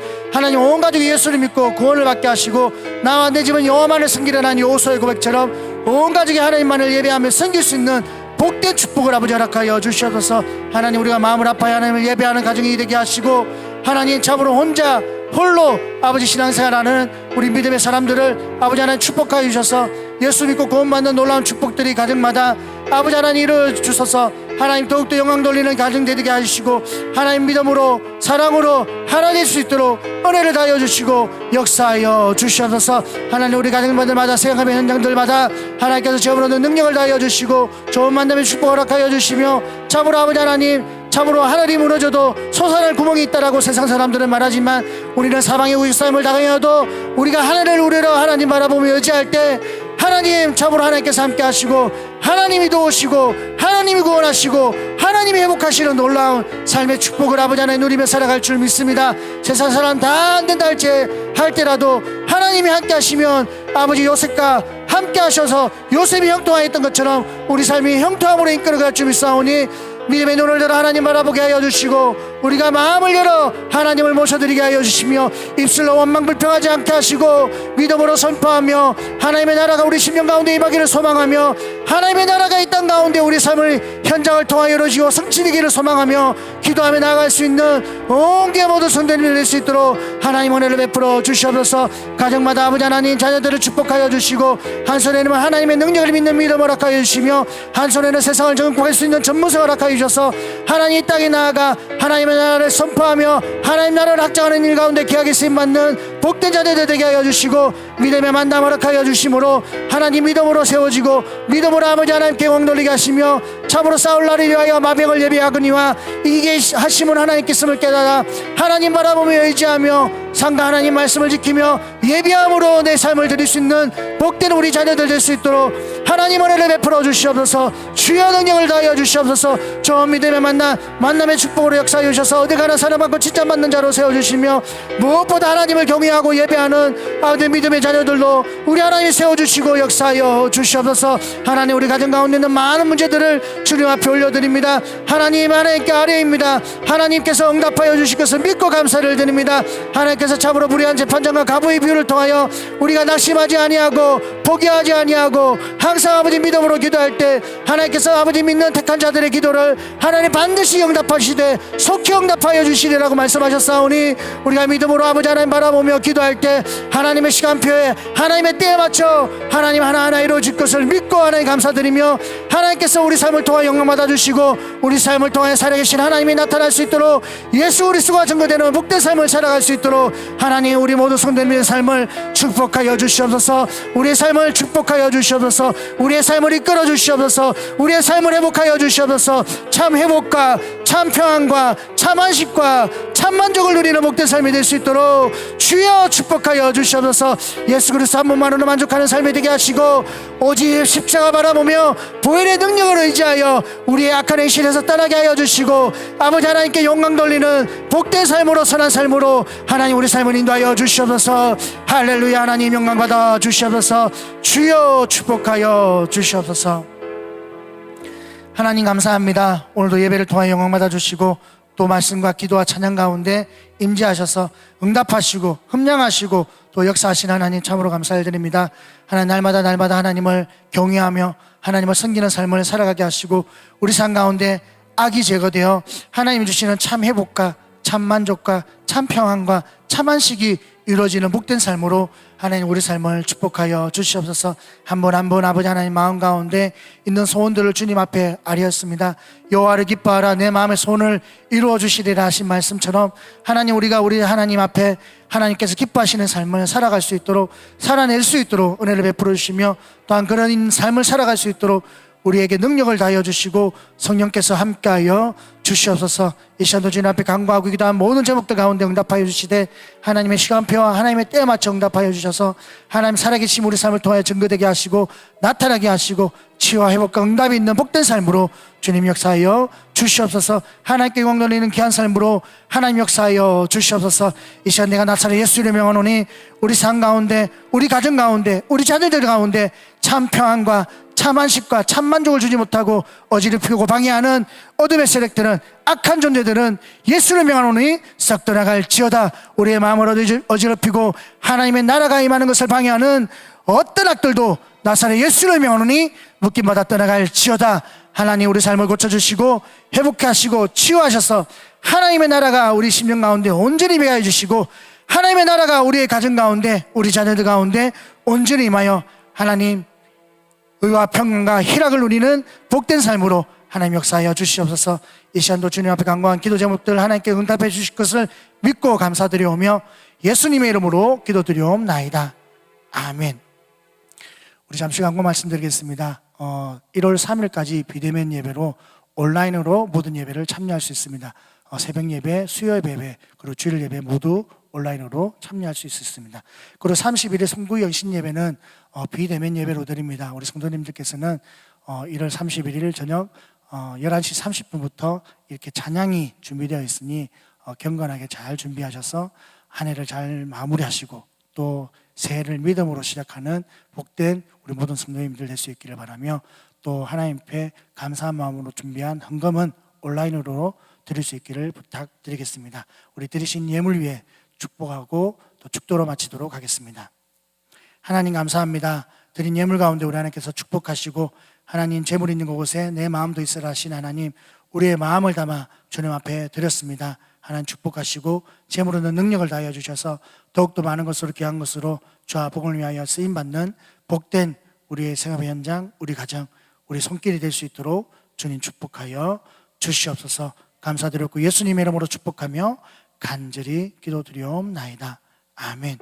A: 온 가족이 예수를 믿고 구원을 받게 하시고 나와 내 집은 여호와만을 섬기려는 하나님 여호수아의 고백처럼 온 가족이 하나님만을 예배하며 섬길 수 있는 복된 축복을 아버지 허락하여 주시옵소서. 하나님 우리가 마음을 아파야 하나님을 예배하는 가정이 되게 하시고 하나님 참으로 혼자 홀로 아버지 신앙생활하는 우리 믿음의 사람들을 아버지 하나님 축복하여 주셔서 예수 믿고 구원받는 놀라운 축복들이 가정마다 아버지 하나님 이루어 주셔서 하나님 더욱더 영광 돌리는 가정 되게 하시고 하나님 믿음으로 사랑으로 하나 될 수 있도록 은혜를 다하여 주시고 역사하여 주시옵소서. 하나님 우리 가정들마다 생각하는 현장들마다 하나님께서 재물 얻는 능력을 다하여 주시고 좋은 만남의 축복을 허락하여 주시며 참으로 아버지 하나님 참으로 하늘이 무너져도 솟아날 구멍이 있다라고 세상 사람들은 말하지만 우리는 사방의 우익사임을 당하여도 우리가 하늘을 우러러 하나님 바라보며 의지할 때 하나님 참으로 하나님께서 함께 하시고 하나님이 도우시고 하나님이 구원하시고 하나님이 회복하시는 놀라운 삶의 축복을 아버지 하나님 누리며 살아갈 줄 믿습니다. 세상 사람 다 안 된다 할때라도 하나님이 함께 하시면 아버지 요셉과 함께 하셔서 요셉이 형통하였던 것처럼 우리 삶이 형통함으로 이끌어갈 줄 믿사오니 믿음의 눈을 들어 하나님 바라보게 하여 주시고 우리가 마음을 열어 하나님을 모셔드리게 하여 주시며 입술로 원망 불평하지 않게 하시고 믿음으로 선포하며 하나님의 나라가 우리 심령 가운데 임하기를 소망하며 하나님의 나라가 이 땅 가운데 우리 삶을 현장을 통하여 이루어지고 성취되기를 소망하며 기도하며 나아갈 수 있는 온 게 모두 손대림을 낼 수 있도록 하나님 은혜를 베풀어 주시옵소서. 가정마다 아버지 하나님 자녀들을 축복하여 주시고 한 손에는 하나님의 능력을 믿는 믿음을 허락하여 주시며 한 손에는 세상을 정복할 수 있는 전무서 허락하여 주셔서 하나님 이 땅에 나아가 하나님의 나라를 선포하며 하나님 나라를 확장하는 일 가운데 귀하게 쓰임받는 복된 자녀들 되게 하여 주시고 믿음의 만남 허락하여 주심으로 하나님 믿음으로 세워지고 믿음으로 아버지 하나님께 영광 돌리게 하시며 참으로 싸울 날을 위하여 마병을 예비하거니와 이게 하심은 하나님께서를 깨달아 하나님 바라보며 의지하며 상가 하나님 말씀을 지키며 예비함으로 내 삶을 드릴 수 있는 복된 우리 자녀들 될 수 있도록 하나님 은혜를 베풀어 주시옵소서. 주여 능력을 다하여 주시옵소서. 좋은 믿음의 만남의 축복으로 역사해 주셔서 어디 가나 사랑받고 칭찬받는 자로 세워주시며 무엇보다 하나님을 경외하고 예배하는 아버지 믿음의 자녀들로 우리 하나님이 세워주시고 역사하여 주시옵소서. 하나님 우리 가정 가운데 있는 많은 문제들을 주님 앞에 올려드립니다. 하나님께 아뢰입니다. 하나님께서 응답하여 주실 것을 믿고 감사를 드립니다. 하나님께서 참으로 불의한 재판장과 가부의 비유를 통하여 우리가 낙심하지 아니하고 포기하지 아니하고 항상 아버지 믿음으로 기도할 때 하나님께서 아버지 믿는 택한 자들의 기도를 하나님 반드시 응답하시되 속히 응답하여 주시리라고 말씀하셨사오니 우리가 믿음으로 아버지 하나님 바라보며 기도할 때 하나님의 시간표에 하나님의 때에 맞춰 하나님 하나하나 이루어질 것을 믿고 하나님 감사드리며 하나님께서 우리 삶을 통하여 영광 받아주시고 우리 삶을 통하여 살아계신 하나님이 나타날 수 있도록 예수 그리스도가 증거되는 복된 삶을 살아갈 수 있도록 하나님 우리 모두 성도님의 삶을 축복하여 주시옵소서. 우리의 삶을 축복하여 주시옵소서. 우리의 삶을 이끌어 주시옵소서. 우리의 삶을 회복하여 주시옵소서. 참 회복과 참 참 평안과 참 안식과 참 만족을 누리는 복된 삶이 될 수 있도록 주여 축복하여 주시옵소서. 예수 그리스도 한 분만으로 만족하는 삶이 되게 하시고 오직 십자가 바라보며 보혈의 능력을 의지하여 우리의 악한 행실에서 떠나게 하여 주시고 아버지 하나님께 영광 돌리는 복된 삶으로 선한 삶으로 하나님 우리 삶을 인도하여 주시옵소서. 할렐루야. 하나님 영광 받아 주시옵소서. 주여 축복하여 주시옵소서. 하나님 감사합니다. 오늘도 예배를 통하여 영광 받아 주시고 또 말씀과 기도와 찬양 가운데 임재하셔서 응답하시고 흠량하시고 또 역사하신 하나님 참으로 감사드립니다. 하나님 날마다 하나님을 경외하며 하나님을 섬기는 삶을 살아가게 하시고 우리 삶 가운데 악이 제거되어 하나님이 주시는 참 회복과 참 만족과 참 평안과 참 안식이 이루어지는 복된 삶으로 하나님 우리 삶을 축복하여 주시옵소서. 한 번 한 번 아버지 하나님 마음 가운데 있는 소원들을 주님 앞에 아뢰었습니다. 여호와를 기뻐하라 내 마음의 소원을 이루어 주시리라 하신 말씀처럼 하나님 우리가 우리 하나님 앞에 하나님께서 기뻐하시는 삶을 살아갈 수 있도록 살아낼 수 있도록 은혜를 베풀어 주시며 또한 그런 삶을 살아갈 수 있도록 우리에게 능력을 다하여 주시고 성령께서 함께하여 주시옵소서. 이 시간도 주님 앞에 간구하고 기도한 모든 제목들 가운데 응답하여 주시되 하나님의 시간표와 하나님의 때에 맞춰 응답하여 주셔서 하나님 살아계신 우리 삶을 통하여 증거되게 하시고 나타나게 하시고 치유와 회복과 응답이 있는 복된 삶으로 주님 역사하여 주시옵소서. 하나님께 영광 돌리는 귀한 삶으로 하나님 역사하여 주시옵소서. 이 시간 내가 나사렛 예수를 명하노니 우리 삶 가운데 우리 가정 가운데 우리 자녀들 가운데 참 평안과 참 안식과 참 만족을 주지 못하고 어지럽히고 방해하는 어둠의 세력들은 악한 존재들은 예수를 명하노니 썩 떠나갈지어다. 우리의 마음을 어지럽히고 하나님의 나라가 임하는 것을 방해하는 어떤 악들도 나사렛 예수를 명하노니 묶임받아 떠나갈지어다. 하나님 우리 삶을 고쳐주시고 회복하시고 치유하셔서 하나님의 나라가 우리 심령 가운데 온전히 임하여 주시고 하나님의 나라가 우리의 가정 가운데 우리 자녀들 가운데 온전히 임하여 하나님 의와 평강과 희락을 누리는 복된 삶으로 하나님 역사하여 주시옵소서. 이 시간도 주님 앞에 간구한 기도 제목들 하나님께 응답해 주실 것을 믿고 감사드리오며 예수님의 이름으로 기도드리옵나이다. 아멘. 우리 잠시 간구 말씀드리겠습니다. 1월 3일까지 비대면 예배로 온라인으로 모든 예배를 참여할 수 있습니다. 새벽 예배, 수요 예배, 그리고 주일 예배 모두 온라인으로 참여할 수 있습니다. 그리고 31일 성부 영신 예배는 비대면 예배로 드립니다. 우리 성도님들께서는 1월 31일 저녁 11시 30분부터 이렇게 찬양이 준비되어 있으니 경건하게 잘 준비하셔서 한 해를 잘 마무리하시고 또 새해를 믿음으로 시작하는 복된 우리 모든 성도님들 될 수 있기를 바라며 또 하나님 앞에 감사한 마음으로 준비한 헌금은 온라인으로 드릴 수 있기를 부탁드리겠습니다. 우리 드리신 예물 위에 축복하고 또 축도로 마치도록 하겠습니다. 하나님 감사합니다. 드린 예물 가운데 우리 하나님께서 축복하시고 하나님 재물 있는 곳에 내 마음도 있으라 하신 하나님 우리의 마음을 담아 주님 앞에 드렸습니다. 하나님 축복하시고 재물은 능력을 다하여 주셔서 더욱더 많은 것으로 귀한 것으로 주와 복을 위하여 쓰임받는 복된 우리의 생활의 현장, 우리 가정, 우리 손길이 될 수 있도록 주님 축복하여 주시옵소서. 감사드렸고 예수님의 이름으로 축복하며 간절히 기도드리옵나이다. 아멘.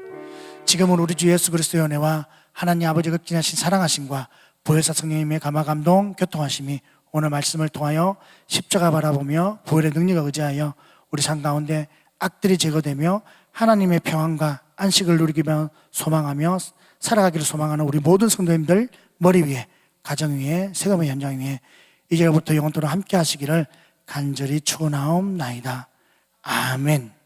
A: 지금은 우리 주 예수 그리스도의 은혜와 하나님 아버지 극진하신 사랑하심과 보혜사 성령님의 감화감동 교통하심이 오늘 말씀을 통하여 십자가 바라보며 보혈의 능력을 의지하여 우리 삶 가운데 악들이 제거되며 하나님의 평안과 안식을 누리기며 소망하며 살아가기를 소망하는 우리 모든 성도님들 머리 위에 가정 위에 세금의 현장 위에 이제부터 영원토록 함께 하시기를 간절히 축원하옵나이다. 아멘.